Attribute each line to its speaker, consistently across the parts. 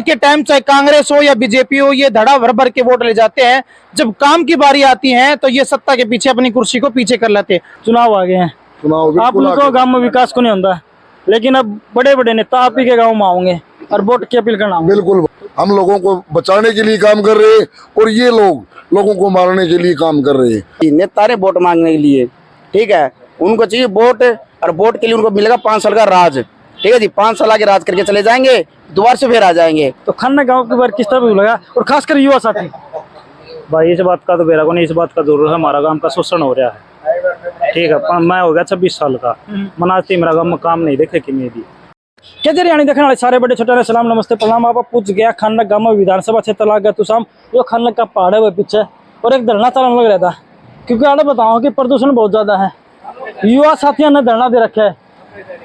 Speaker 1: Vote के time चाहे कांग्रेस हो या बीजेपी हो, ये धड़ा भर भर के वोट ले जाते हैं। जब काम की बारी आती है तो ये सत्ता के पीछे अपनी कुर्सी को पीछे कर लेते हैं।
Speaker 2: चुनाव आ गए हैं, आप उनको गांव में विकास को नहीं होता, लेकिन अब बड़े बड़े नेता आप ही के गांव में आओगे और वोट की अपील करना।
Speaker 3: बिल्कुल, हम लोगों को बचाने के लिए काम कर रहे हैं और ये लोग लोगों को मारने के लिए काम कर रहे हैं।
Speaker 4: नेता रहे वोट मांगने के लिए, ठीक है, उनको चाहिए वोट, और वोट के लिए उनको मिलेगा 5 साल का राज। ठीक है जी, 5 साल आगे राज करके चले जाएंगे, दोबारा से फिर आ जाएंगे।
Speaker 2: तो खन्ना गांव के बारे किस तरह लगा, और खासकर युवा साथी? भाई इस बात का तो मेरा को नहीं, इस बात का जरूर है, हमारा गांव का शोषण हो रहा है। ठीक है, मैं हो गया 26 साल का, मनाती मेरा गांव में काम नहीं देखे कि मेरी क्या जरियाणी देखने वाले सारे बड़े छोटे सलाम नमस्ते प्रणाम। आप पूछ गया खानक गांव में विधानसभा क्षेत्र लग गया तुसाम, जो खानक का पहाड़ है वो पीछे, और एक धरना चलन लग रहा था, क्योंकि आगे बताओ कि प्रदूषण बहुत ज्यादा है। युवा साथियों ने धरना दे रखा है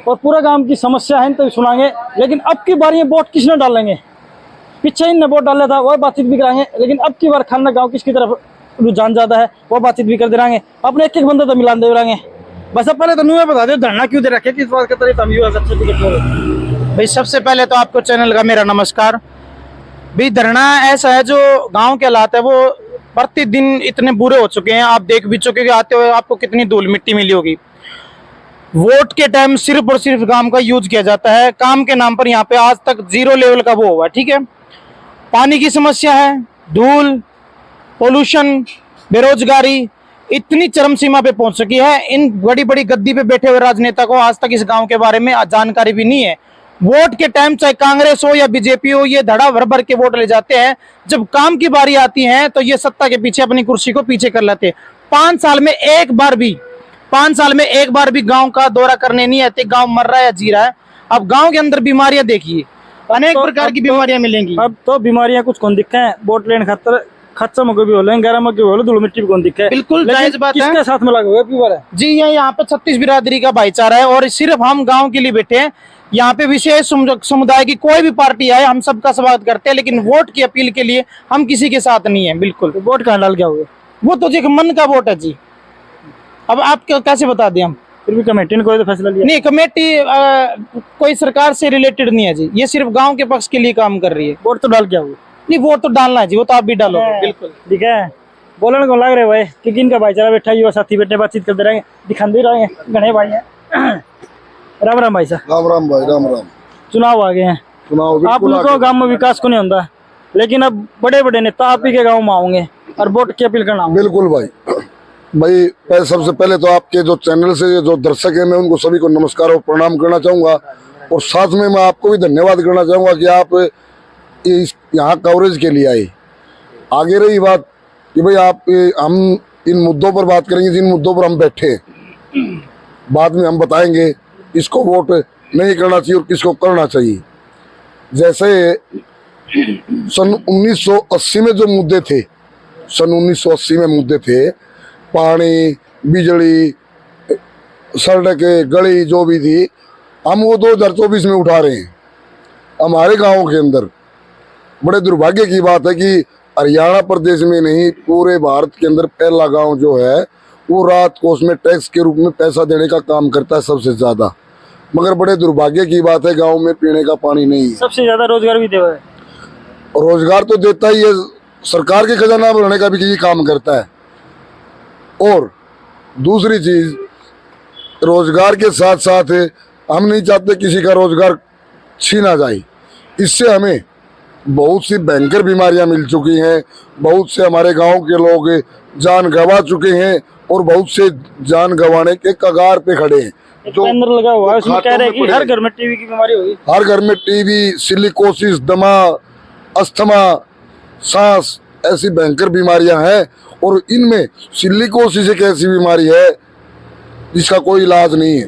Speaker 2: और पूरा गांव की समस्या है तो सुनाएंगे, लेकिन अब की बार ये वोट किसने डालेंगे? पीछे इनने वोट डाला था, वो बातचीत भी कराएंगे, लेकिन अब की बार खानक गाँव किसकी तरफ रुझान ज्यादा है वो बातचीत भी कर दे रहेंगे। अपने एक एक बंदे तो मिलान दे रहेंगे। बस अब पहले तो नुए बता दो धरना क्यों दे रखे, किस बात का तरीका युवा
Speaker 1: भाई सबसे पहले तो आपको चैनल का मेरा नमस्कार। भाई धरना ऐसा है, जो गांव के हालात है वो प्रतिदिन इतने बुरे हो चुके हैं, आप देख भी चुके आते हुए आपको कितनी धूल मिट्टी मिली होगी। वोट के टाइम सिर्फ और सिर्फ गांव का यूज किया जाता है, काम के नाम पर यहाँ पे आज तक 0 लेवल का वो हुआ। ठीक है, पानी की समस्या है, धूल, पोल्यूशन, बेरोजगारी इतनी चरम सीमा पे पहुंच चुकी है। इन बड़ी बड़ी गद्दी पे बैठे हुए राजनेता को आज तक इस गांव के बारे में जानकारी भी नहीं है। वोट के टाइम चाहे कांग्रेस हो या बीजेपी हो, ये धड़ा भर भर के वोट ले जाते हैं। जब काम की बारी आती है तो ये सत्ता के पीछे अपनी कुर्सी को पीछे कर लेते हैं। 5 साल में एक बार भी गांव का दौरा करने नहीं आते। गांव मर रहा है या जी रहा है। अब गांव के अंदर बीमारियां देखिए, अनेक प्रकार की बीमारियां मिलेंगी।
Speaker 2: अब तो बीमारियां कुछ कौन दिखे हैं, वोट लेने खातर खच्चा मगे भी हो, गहरा मगे भी हो, धूल मिट्टी भी कौन दिखे।
Speaker 1: बिल्कुल जायज बात है।
Speaker 2: किसके साथ में लगा हुआ है
Speaker 1: जी? यहाँ पे 36 बिरादरी का भाईचारा है और सिर्फ हम गांव के लिए बैठे हैं। यहाँ पे विशेष समुदाय की कोई भी पार्टी आए हम सबका स्वागत करते हैं, लेकिन वोट की अपील के लिए हम किसी के साथ नहीं है। बिल्कुल
Speaker 2: तो वोट कहाँ डाल क्या हुआ?
Speaker 1: वो तो जी मन का वोट है जी। अब आप कैसे बता दें हम?
Speaker 2: फिर भी कमेटी ने कोई तो फैसला लिया
Speaker 1: नहीं, कमेटी कोई सरकार से रिलेटेड नहीं है जी, ये सिर्फ गांव के पक्ष के लिए काम कर रही है।
Speaker 2: वोट तो डाल क्या हुआ?
Speaker 1: नहीं, वोट तो डालना है जी, वो तो आप भी डालो। बिल्कुल
Speaker 2: ठीक है, बोलने को लग रहे भाई क्योंकि इनका भाईचारा बैठा, युवा साथी बैठे बातचीत करते रहेंगे, दिखाते रहेंगे। गणे भाई है, राम राम भाई साहब।
Speaker 3: राम राम भाई, राम राम।
Speaker 2: चुनाव आ गए हैं,
Speaker 3: चुनाव
Speaker 2: आप उनको गांव में विकास को नहीं होता, लेकिन अब बड़े बड़े नेता आप ही के गाँव में आओगे और वोट की अपील करना।
Speaker 3: बिल्कुल भाई सबसे पहले तो आपके जो चैनल से जो दर्शक है मैं उनको सभी को नमस्कार और प्रणाम करना चाहूंगा, और साथ में मैं आपको भी धन्यवाद करना चाहूंगा कि आप यहाँ कवरेज के लिए आए। आगे रही बात कि भाई हम इन मुद्दों पर बात करेंगे जिन मुद्दों पर हम बैठे हैं, बाद में हम बताएंगे किसको वोट नहीं करना चाहिए और किसको करना चाहिए। जैसे सन 1980 में जो मुद्दे थे, सन 1980 में मुद्दे थे, पानी, बिजली, सड़कें, गली जो भी थी, हम वो 2024 में उठा रहे हैं। हमारे गाँव के अंदर बड़े दुर्भाग्य की बात है कि हरियाणा प्रदेश में नहीं पूरे भारत के अंदर पहला गांव जो है वो रात को उसमें टैक्स के रूप में पैसा देने का काम करता है सबसे ज्यादा। मगर बड़े दुर्भाग्य की बात है गांव में पीने का पानी नहीं है।
Speaker 2: सबसे ज्यादा रोजगार भी देता है,
Speaker 3: रोजगार तो देता ही है, सरकार के खजाना बढ़ाने का भी यही काम करता है। और दूसरी चीज, रोजगार के साथ साथ हम नहीं चाहते किसी का रोजगार छीना जाए। इससे हमें बहुत सी भयंकर बीमारियां मिल चुकी हैं, बहुत से हमारे गांव के लोग जान गंवा चुके हैं और बहुत से जान गंवाने के कगार पे खड़े हैं।
Speaker 2: जो लगा हुआ है उसमें कह रहे हैं कि हर घर में टीबी की बीमारी होगी।
Speaker 3: हर घर में टीबी, सिलिकोसिस, दमा, अस्थमा, सांस, ऐसी भयंकर बीमारियां हैं। और इनमें सिलिकोसिस एक ऐसी बीमारी है जिसका कोई इलाज नहीं है।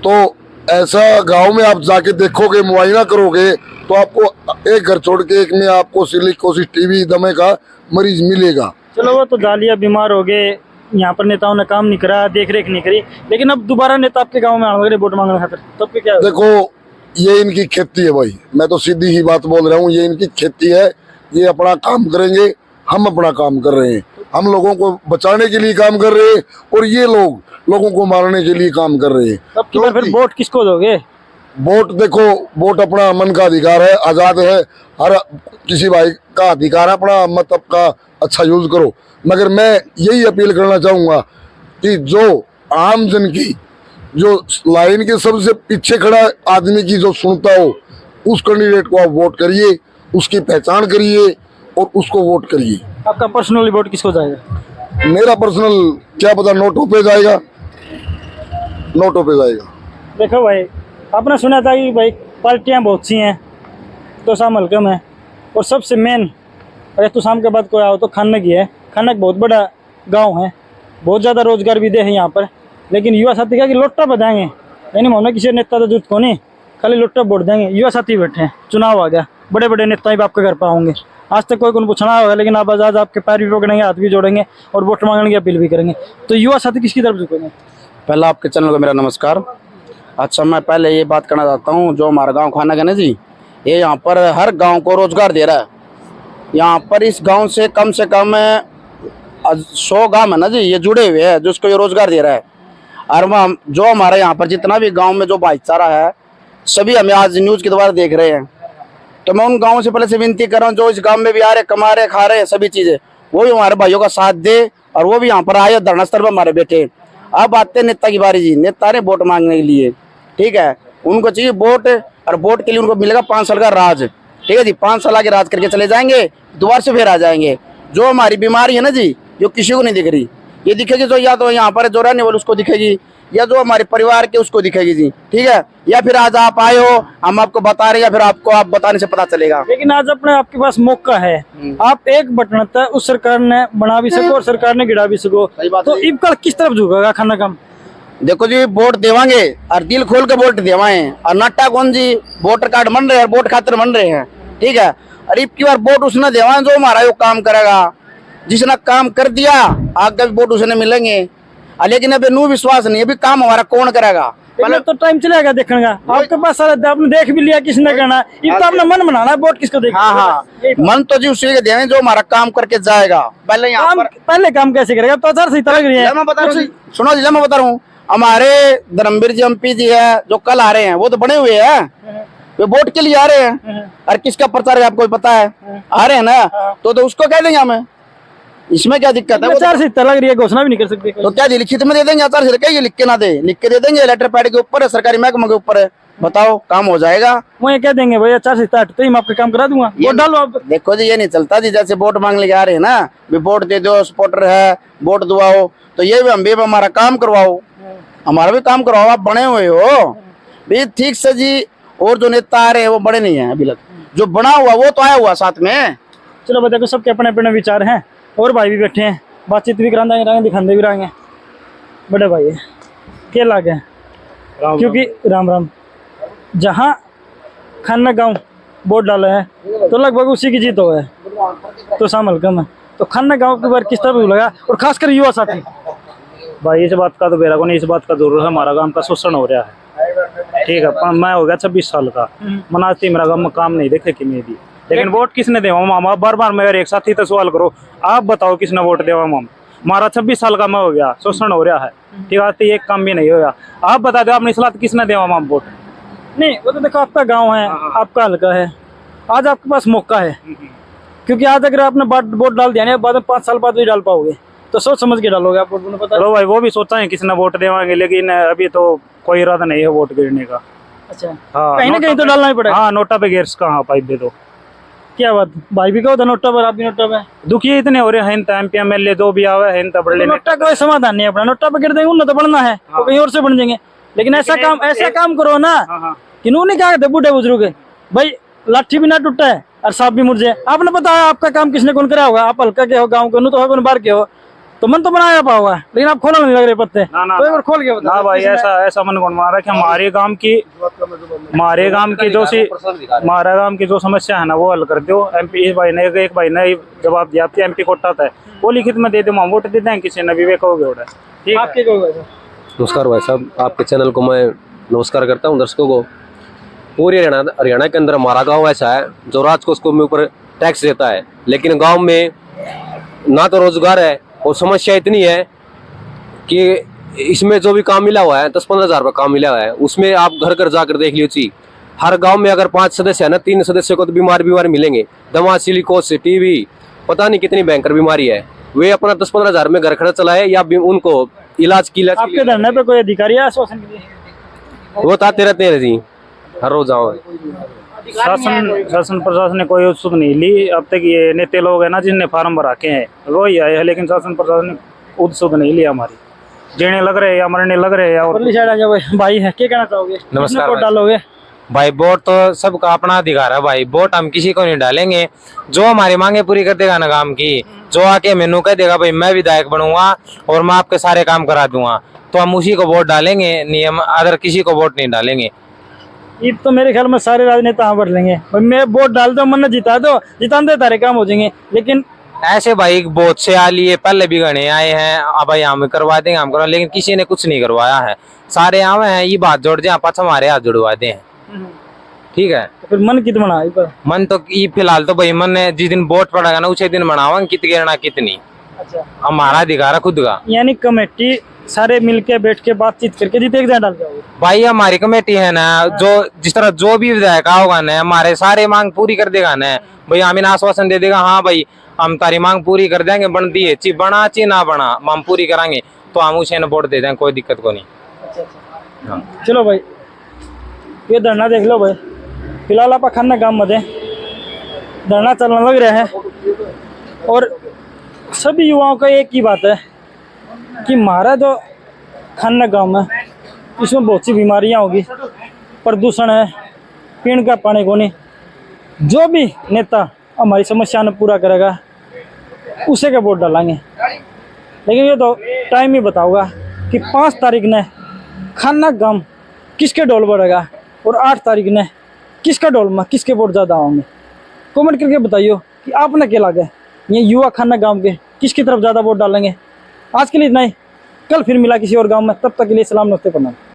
Speaker 3: तो ऐसा गांव में आप जाके देखोगे, मुआयना करोगे, तो आपको एक घर छोड़ के एक में आपको सिलिकोसिस, टीबी, दमे का मरीज मिलेगा।
Speaker 2: चलो वो तो जालिया बीमार हो गए, यहाँ पर नेताओं ने काम नहीं करा, देख रेख नहीं करी, लेकिन अब दोबारा नेता आपके गांव में आने वोट मांगने खातिर, तब तो क्या?
Speaker 3: देखो, ये इनकी खेती है भाई, मैं तो सीधी ही बात बोल रहा हूँ, ये इनकी खेती है। ये अपना काम करेंगे, हम अपना काम कर रहे हैं। हम लोगों को बचाने के लिए काम कर रहे हैं और ये लोग लोगों को मारने के लिए काम कर रहे हैं।
Speaker 2: अब की बार फिर वोट किसको दोगे?
Speaker 3: वोट देखो, वोट अपना मन का अधिकार है, आजाद है, हर किसी भाई का अधिकार है, अपना मत का अच्छा यूज करो। मगर मैं यही अपील करना चाहूंगा कि जो आम जन की, जो लाइन के सबसे पीछे खड़ा आदमी की जो सुनता हो, उस कैंडिडेट को आप वोट करिए, उसकी पहचान करिए और उसको वोट करिए।
Speaker 2: आपका पर्सनली वोट किसको जाएगा?
Speaker 3: मेरा पर्सनल क्या पता, नोटों पे जाएगा, नोटों पे जाएगा।
Speaker 2: देखो भाई, आपने सुना था कि भाई पार्टियां बहुत सी हैं, तो शाम हल्कम है, और सबसे मेन अगर तो शाम के बाद कोई आओ तो खानक ही है। खानक बहुत बड़ा गांव है, बहुत ज़्यादा रोजगार भी दे है यहाँ पर, लेकिन युवा साथी क्या कि लोटा बजाएंगे, यानी हमने किसी नेता तो जरूरत को नहीं, खाली लोटा वोट देंगे। युवा साथी बैठे हैं, चुनाव आ गया, बड़े बड़े नेता ही आपके घर पर होंगे, आज तक कोई को पूछना होगा, लेकिन आप आज आपके पैर भी पकड़ेंगे, हाथ भी जोड़ेंगे और वोट मांगने की अपील भी करेंगे। तो युवा साथी किसकी तरफ झुकेंगे?
Speaker 4: पहला आपके चैनल को मेरा नमस्कार। अच्छा, मैं पहले ये बात करना चाहता हूँ, जो हमारा गांव खानक है ना जी, ये यहाँ पर हर गांव को रोजगार दे रहा है। यहाँ पर इस गांव से कम 100 गांव है ना जी, ये जुड़े हुए हैं, जिसको ये रोजगार दे रहा है। और जो हमारे यहाँ पर जितना भी गांव में जो भाईचारा है, सभी हमें आज न्यूज़ के द्वारा देख रहे हैं। तो मैं उन गाँव से पहले से विनती कर रहा हूँ, जो इस गाँव में भी आ रहे, कमा रहे, खा रहे हैं सभी चीज़ें, वो भी हमारे भाइयों का साथ दे और वो भी यहाँ पर आए, धरना स्थल पर हमारे बैठे। अब आते नेता की बारी जी, नेता ने वोट मांगने के लिए, ठीक है, उनको चाहिए वोट, और वोट के लिए उनको मिलेगा 5 साल का राज, ठीक है जी। 5 साल आगे राज करके चले जाएंगे, दोबारा से फिर आ जाएंगे। जो हमारी बीमारी है ना जी, जो किसी को नहीं दिख रही, ये दिखेगी जो या तो यहाँ पर जो रहने वाले उसको दिखेगी, या जो हमारे परिवार के उसको दिखेगी जी, ठीक है। या फिर आज आप आए हो, हम आपको बता रहे हैं, या फिर आपको आप बताने से पता चलेगा।
Speaker 2: लेकिन आज अपने आपके पास मौका है, आप एक बटन तक उस सरकार ने बना भी सको और सरकार ने गिरा भी सको, तो इब कल किस तरफ झुकेगा खाना कम?
Speaker 4: देखो जी, वोट देवांगे और दिल खोल के वोट देवाएं, और नट्टा कौन जी वोटर कार्ड बन रहे हैं, वोट खातिर बन रहे हैं, ठीक है। और इब की बार वोट उसने देवाएं जो हमारा वो काम करेगा, जिसने काम कर दिया आगे भी वोट उसने मिलेंगे। लेकिन अभी नू विश्वास नहीं, अभी काम हमारा कौन करेगा,
Speaker 2: पहले तो टाइम चलेगा देखने का। आपके पास सारा आपने देख भी लिया किसने करना, ये तो आपने मन बनाना है, वोट किसको देगा?
Speaker 4: हाँ, मन तो जी उसी के देने जो हमारा काम करके जाएगा। पहले यहाँ पर
Speaker 2: पहले काम कैसे करेगा? तो आचार-संहिता लग रही है।
Speaker 4: मैं बता रहा हूँ, सुनो जी, मैं बता रहा हूँ, हमारे धर्मवीर जी एमपी जी है जो कल आ रहे हैं, वो तो बने हुए हैं, वे वोट के लिए आ रहे हैं। और किसका प्रचार है आपको पता है, आ रहे हैं ना, तो उसको कह देंगे हमें, इसमें क्या दिक्कत है?
Speaker 2: आचार-संहिता लग रही है, घोषणा भी नहीं कर सकते।
Speaker 4: तो क्या लिखित में दे देंगे आचार-संहिता? ये लिख के ना दे, लिख के दे देंगे, लेटर पैड के ऊपर है, सरकारी महकमे के ऊपर है, बताओ काम हो जाएगा।
Speaker 2: वो ये कह देंगे भाई आचार-संहिता हटते ही मैं आपका काम करा दूंगा, वोट डालो आप।
Speaker 4: देखो जी, ये नहीं चलता जी, जैसे वोट मांगने आ रहे हैं ना, भी वोट दे दो, सपोर्टर है, वोट दुआओ, तो ये भी हम भी हमारा काम करवाओ, हमारा भी काम करवाओ। आप बने हुए हो भी ठीक से जी, और जो नेता आ रहे हैं वो बड़े नहीं है अभी तक, जो बना हुआ वो तो आया हुआ साथ में।
Speaker 2: चलो भाई, देखो सबके अपने अपने विचार हैं, और भाई भी बैठे हैं, बातचीत भी कराएंगे, दिखाते भी रहेंगे। बड़े भाई है क्या लागे, क्योंकि राम राम, जहाँ खाना गांव वोट डाला है तो लगभग उसी की जीत हो है, तो शामिल कम है। तो खाना गांव के बारे किस तरह लगा, और खासकर युवा साथी? भाई इस बात का तो मेरा को नहीं, इस बात का जरूर है, हमारा गांव का शोषण हो रहा है, ठीक है। पर मैं हो गया 26 साल का, मना मेरा गांव में काम नहीं देखे कि मेरी, लेकिन वोट किसने देवा मामा? बार बार मेरे एक साथी तो सवाल करो, आप बताओ किसने वोट देवा मामा? हमारा 26 साल का मैं हो गया, शोषण हो रहा है, ठीक है, एक काम भी नहीं होगा। आप बता दो अपनी सलाह किसने देवा मामा वोट? नहीं, वो तो देखो आपका गांव है, आपका हल्का है, आज आपके पास मौका है, क्योंकि आज अगर आपने वोट डाल दिया ना, बाद में 5 साल बाद भी डाल पाओगे, तो सोच समझ के डालोगे आप वोट, पता है भाई। वो भी सोचा है किसने वोट देवाएंगे, लेकिन अभी तो कोई इरादा नहीं है वोट गिरने का। अच्छा, हाँ, कहीं ना कहीं तो डालना ही पड़ेगा। हाँ, नोटा पे गिर्स कहाँ पाइप दे दो, क्या बात, भाई भी कहो नोटा पर, आप भी नोटा पे दुखी इतने हो रहे हैं, एमपी एमएलए जो भी आवे हैं, बड़े नोटा कोई समाधान नहीं है अपना, नोटा पे गिर देंगे उन्हें तो बढ़ना है, तो कहीं और से बन जाएंगे। लेकिन ऐसा काम करो ना कि नू नहीं कहा बूढ़े बुजुर्ग भाई, लाठी भी ना टूटा है और सांप भी मुड़ जाए। आपने पता है आपका काम किसने कौन करा होगा? आप हल्का के हो, गाँव के, तो है बाहर के हो, तो मन तो बनाया पाओगा, लेकिन आप खोलना नहीं लग रहे पत्ते। तो एक बार खोल के बता भाई, ऐसा मन कौन मारा कि हमारे गांव की जो समस्या है ना वो हल कर दो। एमपी भाई ने एक भाई ने जवाब दिया, आपके एमपी कोटा था, वो लिखित में दे दो, हम वोट देते हैं किसी ने भी, वे कहोगे ठीक आपके कहोगे।
Speaker 5: नमस्कार भाई साहब, आपके चैनल को मैं नमस्कार करता हूं, दर्शकों को। पूरे हरियाणा के अंदर हमारा गांव ऐसा है जो राजकोष को ऊपर टैक्स देता है, लेकिन गांव में ना तो रोजगार है, और समस्या इतनी है कि इसमें जो भी काम मिला हुआ है 10-15 हजार का काम मिला हुआ है, उसमें आप घर घर जाकर देख लीजिए। हर गांव में अगर 5 सदस्य है ना, 3 सदस्य को तो बीमार मिलेंगे, दमा, सिलिकोस, टीबी, पता नहीं कितनी भयंकर बीमारी है। वे अपना 10-15 हजार में घर खर्च चलाए या उनको इलाज की
Speaker 2: आपके धरने पे कोई अधिकारी है आश्वासन के लिए?
Speaker 5: वो ताते रहते हैं जी, हर रोज आओ।
Speaker 2: शासन प्रशासन ने कोई उत्सुक नहीं ली अब तक। ये नेता लोग है ना जिनने फार्म भरा के हैं वो ही आए हैं, लेकिन शासन प्रशासन ने उत्सुक नहीं लिया हमारी। जीने लग रहे हैं या मरने लग रहे हैं। और भाई है, क्या कहना चाहोगे?
Speaker 6: नमस्कार
Speaker 2: वोट डालोगे?
Speaker 6: भाई वोट तो सबका अपना अधिकार है भाई, वोट हम किसी को नहीं डालेंगे। जो हमारी मांगे पूरी कर देगा ना काम की, जो आके मेनू कह देगा भाई मैं विधायक बनूंगा और मैं आपके सारे काम करा दूंगा, तो हम उसी को वोट डालेंगे, नियम अदर किसी को वोट नहीं डालेंगे।
Speaker 2: ये तो मेरे ख्याल में सारे राजनेता बढ़ लेंगे भाई, मैं वोट डाल दो, मन जिता दो, जिताने तारे काम हो जाएंगे। लेकिन
Speaker 6: ऐसे भाई बहुत से आ लिए, पहले भी गणे आए हैं, अब भाई हम करवा देंगे, हम करवा, लेकिन किसी ने कुछ नहीं करवाया है। सारे आवे हैं, ये बात जोड़ जाए पास हमारे हाथ जुड़वा दे, ठीक है।
Speaker 2: तो फिर मन कितना बना?
Speaker 6: मन तो ये फिलहाल तो भाई मन ने जिस दिन वोट पड़ेगा ना उसी दिन बनावा कित गिरना कितनी,
Speaker 2: अच्छा
Speaker 6: हमारा अधिकार है खुद का।
Speaker 2: यानी कमेटी सारे मिलके बैठ के बातचीत करके जीते एक डाल जाओगे?
Speaker 6: भाई हमारी कमेटी है ना, जो जिस तरह जो भी विधायक होगा ना हमारे सारे मांग पूरी कर देगा ना भाई, हमें आश्वासन दे देगा हाँ भाई हम तारी मांग पूरी कर देंगे, बनती है ची बना ची ना बना हम पूरी कराएंगे, तो हम उसे वोट दे देंगे, कोई दिक्कत को नहीं।
Speaker 2: हाँ। चलो भाई ये धरना देख लो भाई, फिलहाल आप खाना गांव में धरना चलने लग रहा है। और सभी युवाओं का एक ही बात है कि हमारा जो खाना गांव में इसमें बहुत सी बीमारियां होगी, प्रदूषण है, पीने का पानी को नहीं। जो भी नेता हमारी समस्या ने पूरा करेगा उसे का वोट डालेंगे। लेकिन ये तो टाइम ही बताऊंगा कि 5 तारीख ने खाना गांव किसके डोल बढ़ेगा और 8 तारीख ने किसका डोल में किसके वोट ज़्यादा होंगे। कमेंट करके बताइए कि आपने क्या लगा, ये युवा खाना गांव के किसकी तरफ ज़्यादा वोट डालेंगे। आज के लिए इतना ही, कल फिर मिला किसी और गांव में, तब तक के लिए सलाम, नमस्ते, प्रणाम।